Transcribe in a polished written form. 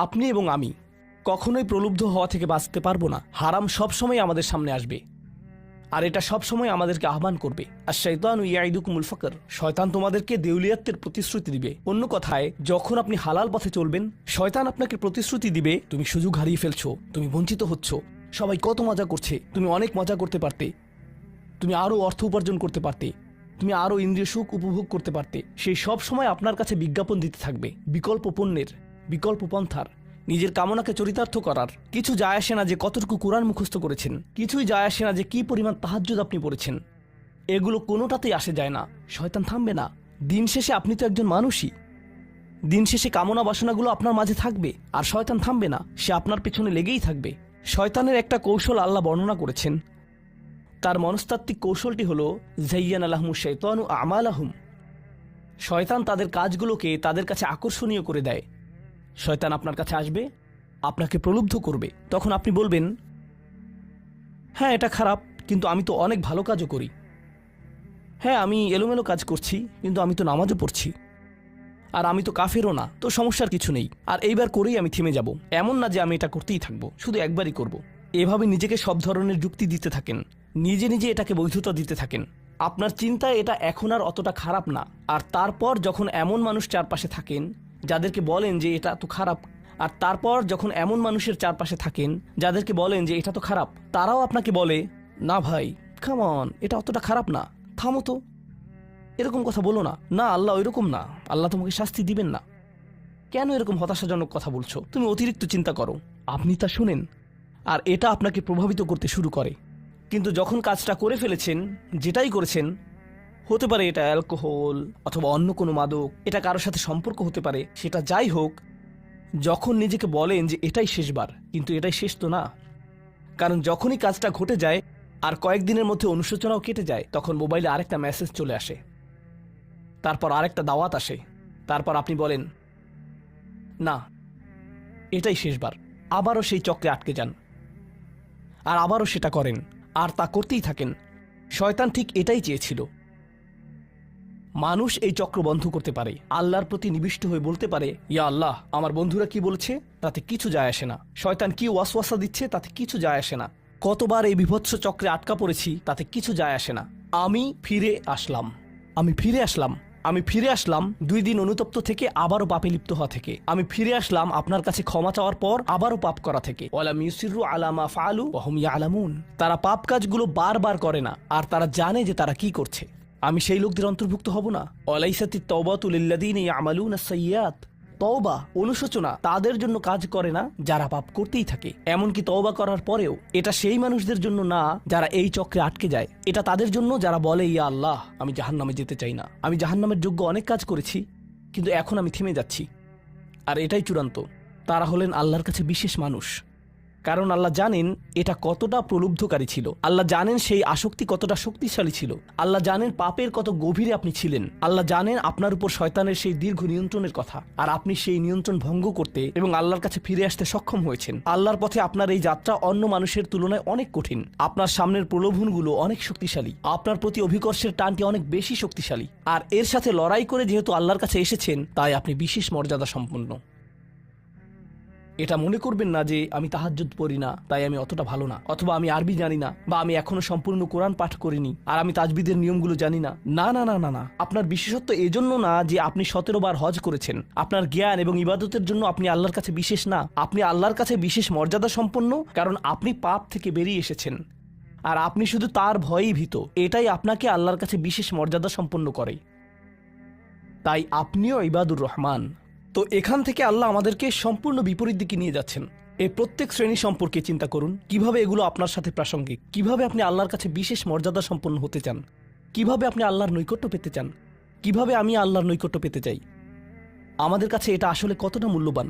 আপনি এবং আমি কখনোই প্রলুব্ধ হওয়া থেকে বাঁচতে পারবো না। হারাম সবসময় আমাদের সামনে আসবে, আর এটা সবসময় আমাদেরকে আহ্বান করবে। আর শাইতানু ইয়াইদুকুমুল ফাকর, শয়তান তোমাদেরকে দেউলিয়াতের প্রতিশ্রুতি দিবে। অন্য কথায়, যখন আপনি হালাল পথে চলবেন, শয়তান আপনাকে প্রতিশ্রুতি দিবে তুমি সুযোগ হারিয়ে ফেলছো, তুমি বঞ্চিত হচ্ছ, সবাই কত মজা করছে, তুমি অনেক মজা করতে পারতে, তুমি আরও অর্থ উপার্জন করতে পারতে, তুমি আরও ইন্দ্রিয় সুখ উপভোগ করতে পারতে। সেই সব সময় আপনার কাছে বিজ্ঞাপন দিতে থাকবে বিকল্প পণ্যের, বিকল্প পন্থার। নিজের কামনাকে চরিতার্থ করার কিছু যায় আসে না যে কতটুকু কোরআন মুখস্থ করেছেন, কিছুই যায় আসে না যে কি পরিমাণ তাহাজ্জুদ আপনি পড়েছেন। এগুলো কোনোটাতেই আসে যায় না। শয়তান থামবে না। দিন শেষে আপনি তো একজন মানুষই। দিন শেষে কামনা বাসনাগুলো আপনার মাঝে থাকবে, আর শয়তান থামবে না, সে আপনার পেছনে লেগেই থাকবে। শয়তানের একটা কৌশল আল্লাহ বর্ণনা করেছেন। তার মনস্তাত্ত্বিক কৌশলটি হলো যায়্যানা লাহুমুশ শাইতানু আমালাহুম। শয়তান তাদের কাজগুলোকে তাদের কাছে আকর্ষণীয় করে দেয়। শয়তান আপনার কাছে আসবে, আপনাকে প্রলুব্ধ করবে। তখন আপনি বলবেন, হ্যাঁ এটা খারাপ, কিন্তু আমি তো অনেক ভালো কাজও করি। হ্যাঁ আমি এলোমেলো কাজ করছি, কিন্তু আমি তো নামাজও পড়ছি। আর আমি তো কাফেরও না, তো সমস্যার কিছু নেই। আর এইবার করেই আমি থেমে যাব। এমন না যে আমি এটা করতেই থাকবো, শুধু একবারই করব। এভাবে নিজেকে সব ধরনের যুক্তি দিতে থাকেন, নিজে নিজে এটাকে বৈধতা দিতে থাকেন। আপনার চিন্তায় এটা এখন আর অতটা খারাপ না। আর তারপর যখন এমন মানুষ চারপাশে থাকেন যাদেরকে বলেন যে এটা তো খারাপ, আর তারপর যখন এমন মানুষের চারপাশে থাকেন যাদেরকে বলেন যে এটা তো খারাপ, তারাও আপনাকে বলে, না ভাই কাম অন, এটা অতটা খারাপ না, থামো তো, এরকম কথা বলো না, না আল্লাহ ওইরকম না, আল্লাহ তোমাকে শাস্তি দিবেন না, কেন এরকম হতাশাজনক কথা বলছো, তুমি অতিরিক্ত চিন্তা করো। আপনি তা শুনেন, আর এটা আপনাকে প্রভাবিত করতে শুরু করে। কিন্তু যখন কাজটা করে ফেলেছেন, যেটাই করেছেন, হতে পারে এটা অ্যালকোহল অথবা অন্য কোনো মাদক, এটা কারোর সাথে সম্পর্ক হতে পারে, সেটা যাই হোক, যখন নিজেকে বলেন যে এটাই শেষবার, কিন্তু এটাই শেষ তো না। কারণ যখনই কাজটা ঘটে যায় আর কয়েকদিনের মধ্যে অনুশোচনাও কেটে যায়, তখন মোবাইলে আরেকটা মেসেজ চলে আসে, তারপর আরেকটা দাওয়াত আসে, তারপর আপনি বলেন না এটাই শেষবার, আবারও সেই চক্রে আটকে যান, আর আবারও সেটা করেন, আর তা করতেই থাকেন। শয়তান ঠিক এটাই চেয়েছিল। মানুষ এই চক্র বন্ধ করতে পারে, আল্লাহর প্রতি নিবিষ্ট হয়ে বলতে পারে, ইয়া আল্লাহ, আমার বন্ধুরা কি বলছে তাতে কিছু যায় আসে না, শয়তান কি ওয়াসওয়াসা দিচ্ছে তাতে কিছু যায় আসে না, কতবার এই বিভৎস চক্রে আটকা পড়েছি তাতে কিছু যায় আসে না। আমি ফিরে আসলাম, আমি ফিরে আসলাম, আমি ফিরে আসলাম 2 দিন অনুতপ্ত থেকে আবারও পাপে লিপ্ত হওয়া থেকে। আমি ফিরে আসলাম আপনার কাছে ক্ষমা চাওয়ার পর আবারও পাপ করা থেকে। ওয়ালাম ইউসিরু আলা মা ফাআলু ওয়া হুম ইয়ালামুন। তারা পাপ কাজগুলো বারবার করে না, আর তারা জানে যে তারা কি করছে। আমি সেই লোকদের অন্তর্ভুক্ত হব না? ওয়ালাইসাতিত তাওবাতু লিল্লাযিনা ইয়ামালুনা আস-সাইয়্যাত। তওবা, অনুশোচনা তাদের জন্য কাজ করে না যারা পাপ করতেই থাকে। এমনকি তওবা করার পরেও এটা সেই মানুষদের জন্য না যারা এই চক্রে আটকে যায়। এটা তাদের জন্য যারা বলে, ইয়া আল্লাহ, আমি জাহান্নামে যেতে চাই না, আমি জাহান্নামের যোগ্য অনেক কাজ করেছি, কিন্তু এখন আমি থেমে যাচ্ছি। আর এটাই চূড়ান্ত। তারা হলেন আল্লাহর কাছে বিশেষ মানুষ। কারণ আল্লাহ জানেন এটা কতটা প্রলুব্ধকারী ছিল, আল্লাহ জানেন সেই আসক্তি কতটা শক্তিশালী ছিল, আল্লাহ জানেন পাপের কত গভীরে আপনি ছিলেন, আল্লাহ জানেন আপনার উপর শয়তানের সেই দীর্ঘ নিয়ন্ত্রণের কথা, আর আপনি সেই নিয়ন্ত্রণ ভঙ্গ করতে এবং আল্লাহর কাছে ফিরে আসতে সক্ষম হয়েছেন। আল্লাহর পথে আপনার এই যাত্রা অন্য মানুষের তুলনায় অনেক কঠিন। আপনার সামনের প্রলোভনগুলো অনেক শক্তিশালী, আপনার প্রতি অভিকর্ষের টানটি অনেক বেশি শক্তিশালী, আর এর সাথে লড়াই করে যেহেতু আল্লাহর কাছে এসেছেন, তাই আপনি বিশেষ মর্যাদা সম্পন্ন। এটা মনে করবেন না যে আমি তাহাজ্জুদ পড়ি না তাই আমি অতটা ভালো না, অথবা আমি আরবি জানি না, বা আমি এখনো সম্পূর্ণ কোরআন পাঠ করিনি, আর আমি তাজবিদের নিয়মগুলো জানি না। না না না না না, আপনার বিশেষত্ব এজন্য না যে আপনি 17 বার হজ করেছেন। আপনার জ্ঞান এবং ইবাদতের জন্য আপনি আল্লাহর কাছে বিশেষ না, আপনি আল্লাহর কাছে বিশেষ মর্যাদা সম্পন্ন, কারণ আপনি পাপ থেকে বেরিয়ে এসেছেন, আর আপনি শুধু তার ভয়েই ভীত। এটাই আপনাকে আল্লাহর কাছে বিশেষ মর্যাদা সম্পন্ন করে। তাই আপনিও ইবাদুর রহমান। তো এখান থেকে আল্লাহ আমাদেরকে সম্পূর্ণ বিপরীত দিকে নিয়ে যাচ্ছেন। এই প্রত্যেক শ্রেণী সম্পর্কে চিন্তা করুন, কিভাবে এগুলো আপনার সাথে প্রাসঙ্গিক, কিভাবে আপনি আল্লাহর কাছে বিশেষ মর্যাদা সম্পন্ন হতে চান, কিভাবে আপনি আল্লাহর নৈকট্য পেতে চান, কিভাবে আমি আল্লাহর নৈকট্য পেতে চাই। আমাদের কাছে এটা আসলে কতটা মূল্যবান।